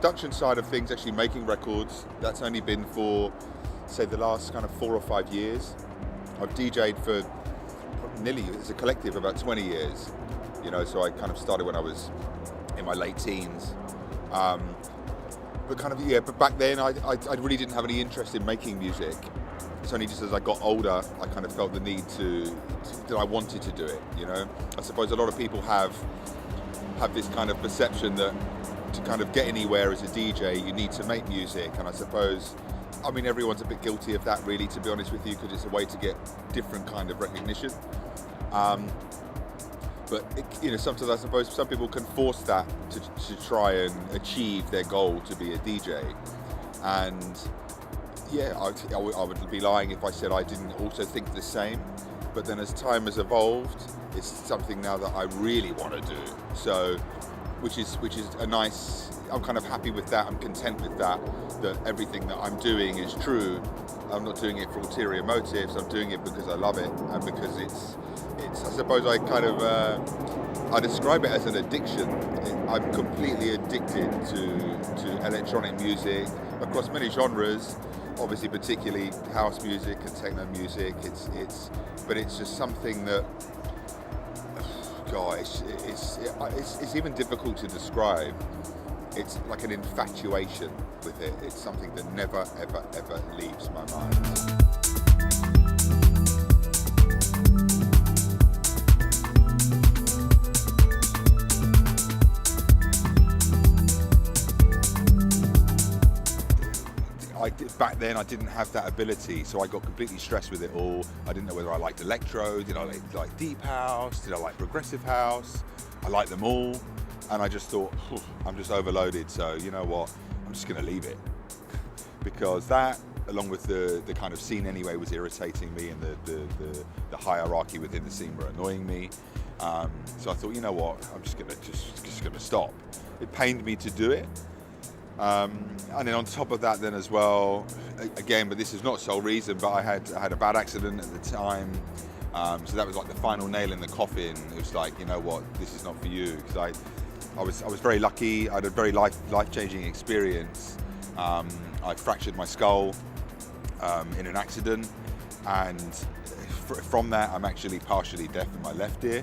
production side of things, actually making records, that's only been for, say, the last kind of 4 or 5 years. I've DJ'd for nearly, as a collective, about 20 years. You know, so I kind of started when I was in my late teens. But back then I really didn't have any interest in making music. It's only just as I got older, I kind of felt the need that I wanted to do it, you know. I suppose a lot of people have this kind of perception that to kind of get anywhere as a DJ, you need to make music. And I suppose, I mean, everyone's a bit guilty of that, really, to be honest with you, because it's a way to get different kind of recognition. But sometimes I suppose some people can force that to try and achieve their goal to be a DJ. And yeah, I would be lying if I said I didn't also think the same. But then as time has evolved, it's something now that I really want to do. So, which is a nice, I'm kind of happy with that, I'm content with that everything that I'm doing is true. I'm not doing it for ulterior motives, I'm doing it because I love it, and because it's I suppose I describe it as an addiction. I'm completely addicted to electronic music across many genres, obviously particularly house music and techno music. But it's just something that, God, it's even difficult to describe. It's like an infatuation with it. It's something that never, ever, ever leaves my mind. Back then I didn't have that ability, so I got completely stressed with it all. I didn't know whether I liked electro, did I like deep house, did I like progressive house? I liked them all, and I just thought, I'm just overloaded, so you know what, I'm just going to leave it. Because that, along with the kind of scene anyway, was irritating me, and the hierarchy within the scene were annoying me. So I thought, you know what, I'm just gonna stop. It pained me to do it. And then on top of that then as well, again, but this is not sole reason, but I had a bad accident at the time, so that was like the final nail in the coffin. It was like, you know what, this is not for you, because I was very lucky. I had a very life-changing experience. I fractured my skull in an accident, and from that I'm actually partially deaf in my left ear.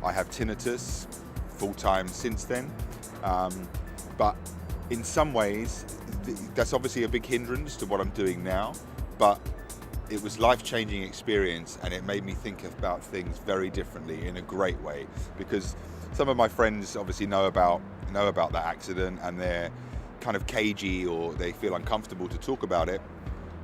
I have tinnitus full-time since then, but in some ways, that's obviously a big hindrance to what I'm doing now, but it was life-changing experience, and it made me think about things very differently in a great way, because some of my friends obviously know about that accident, and they're kind of cagey, or they feel uncomfortable to talk about it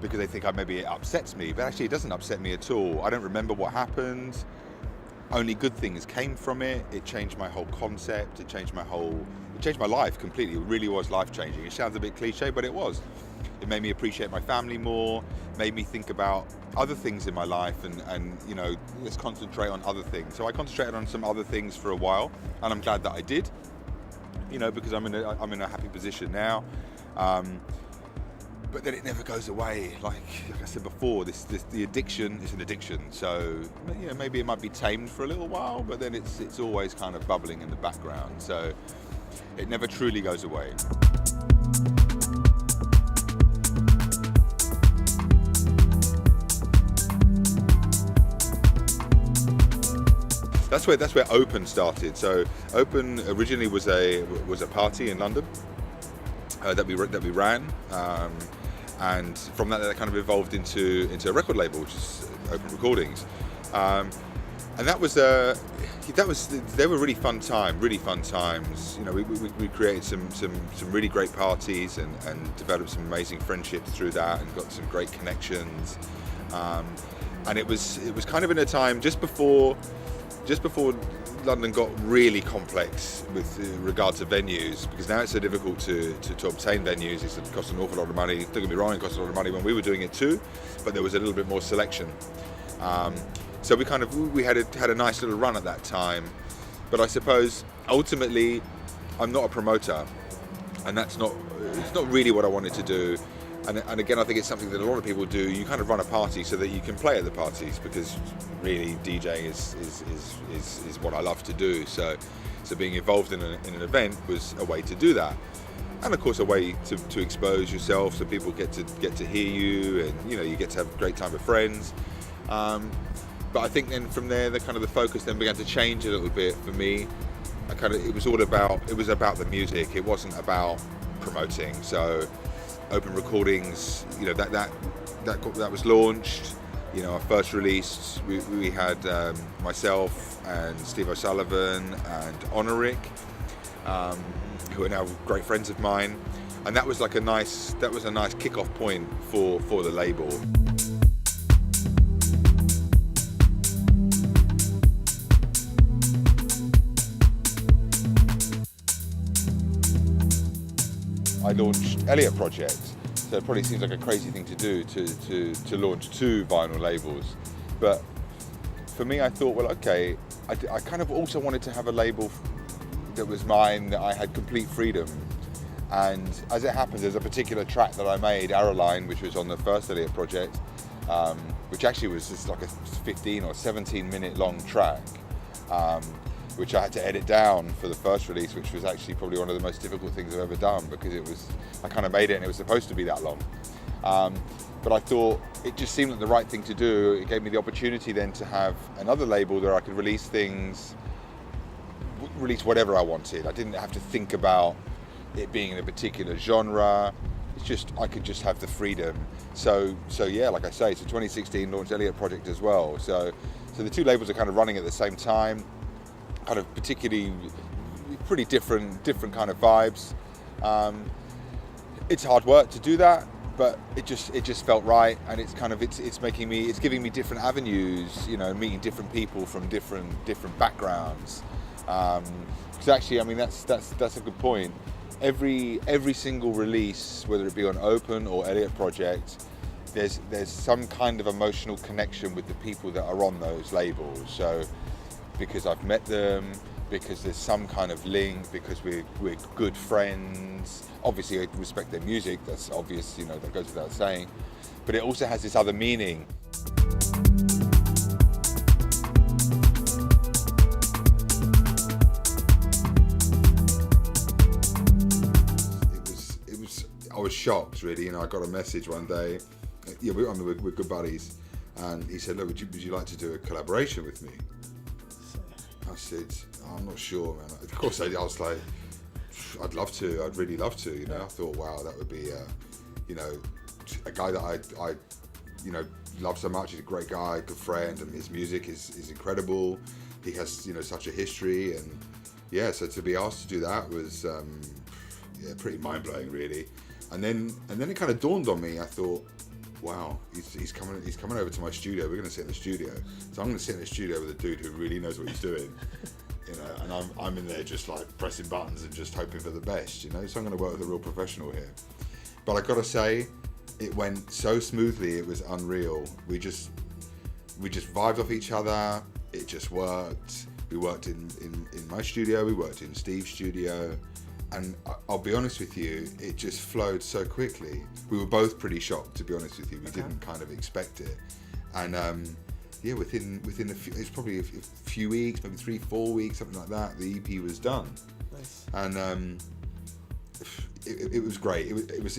because they think maybe it upsets me, but actually it doesn't upset me at all. I don't remember what happened. Only good things came from it. It changed my whole concept. It changed my life completely. It really was life-changing. It sounds a bit cliche, but it was. It made me appreciate my family more, made me think about other things in my life, and you know, let's concentrate on other things. So I concentrated on some other things for a while, and I'm glad that I did, you know, because I'm in a happy position now. But then it never goes away. Like I said before, the addiction is an addiction. So you know, maybe it might be tamed for a little while, but then it's always kind of bubbling in the background. So it never truly goes away. That's where Open started. So Open originally was a party in London that we ran, and from that kind of evolved into a record label, which is Open Recordings, and they were really fun times. You know, we created some really great parties and developed some amazing friendships through that, and got some great connections. And it was kind of in a time just before London got really complex with regard to venues, because now it's so difficult to obtain venues. It costs an awful lot of money. Don't get me wrong, it cost a lot of money when we were doing it too, but there was a little bit more selection. So we had a nice little run at that time. But I suppose ultimately I'm not a promoter, and it's not really what I wanted to do. And again, I think it's something that a lot of people do. You kind of run a party so that you can play at the parties, because really DJing is what I love to do. So being involved in an event was a way to do that. and of course a way to expose yourself, so people get to hear you, and you get to have a great time with friends. But I think then from there, the focus then began to change a little bit for me. It was about the music. It wasn't about promoting. So Open Recordings, that was launched. Our first release, we had myself and Steve O'Sullivan and Honoric, who are now great friends of mine, and that was a nice kick-off point for the label. I launched Elliott Project, so it probably seems like a crazy thing to do to launch 2 vinyl labels, but for me I thought, well, okay, I kind of also wanted to have a label that was mine, that I had complete freedom. And as it happens, there's a particular track that I made, Arrowline, which was on the first Elliott Project, which actually was just like a 15 or 17 minute long track, which I had to edit down for the first release, which was actually probably one of the most difficult things I've ever done, because I kind of made it and it was supposed to be that long. But I thought it just seemed like the right thing to do. It gave me the opportunity then to have another label where I could release whatever I wanted. I didn't have to think about it being in a particular genre. It's just, I could just have the freedom. So yeah, like I say, so 2016 launched Elliott Project as well. So the 2 labels are kind of running at the same time, kind of particularly pretty different kind of vibes. It's hard work to do that, but it just felt right, and it's giving me different avenues, meeting different people from different backgrounds. Because actually, I mean, that's a good point. Every single release, whether it be on Open or Elliott Project, there's some kind of emotional connection with the people that are on those labels. So because I've met them, because there's some kind of link, because we're good friends. Obviously, I respect their music. That's obvious, that goes without saying. But it also has this other meaning. I was shocked, really. I got a message one day. Yeah, we're good buddies, and he said, "Look, would you like to do a collaboration with me?" I said, "I'm not sure, man." Of course, I was like, "I'd love to. I'd really love to." I thought, wow, that would be, a guy that I love so much. He's a great guy, good friend, and his music is incredible. He has, such a history, and yeah. So to be asked to do that was, pretty mind blowing, really. And then it kind of dawned on me. I thought, wow, he's coming over to my studio. We're going to sit in the studio. So I'm going to sit in the studio with a dude who really knows what he's doing, and I'm in there just like pressing buttons and just hoping for the best, So I'm going to work with a real professional here. But I got to say, it went so smoothly. It was unreal. We just vibed off each other. It just worked. We worked in my studio. We worked in Steve's studio. And I'll be honest with you, it just flowed so quickly. We were both pretty shocked, to be honest with you. We didn't kind of expect it. And within a few, it's probably a few weeks, maybe 3-4 weeks, something like that, the EP was done. Nice. And it was great. It was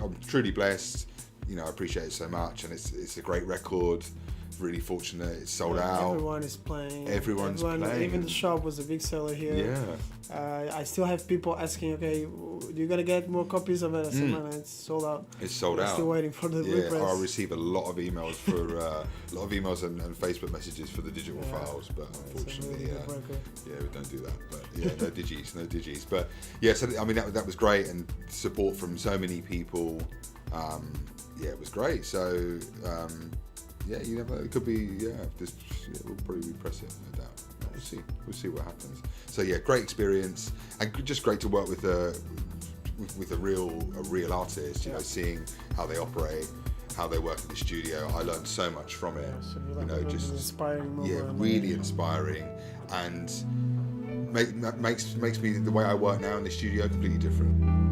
I'm truly blessed. I appreciate it so much, and it's a great record. Really fortunate. It's sold out. Everyone is playing. Everyone's playing. Even the shop was a big seller here. Yeah. I still have people asking, okay, you're gonna get more copies of it? I said, man, it's sold out. It's sold out. Still waiting for the repress. I receive a lot of emails and Facebook messages for the digital files, but unfortunately, we don't do that. But no digis. But yeah, so I mean that was great, and support from so many people. It was great. So. You never know. It could be. We'll probably repress it, no doubt. We'll see what happens. So great experience, and just great to work with a real artist. Seeing how they operate, how they work in the studio. I learned so much from it. Just inspiring. Really inspiring, and makes me the way I work now in the studio completely different.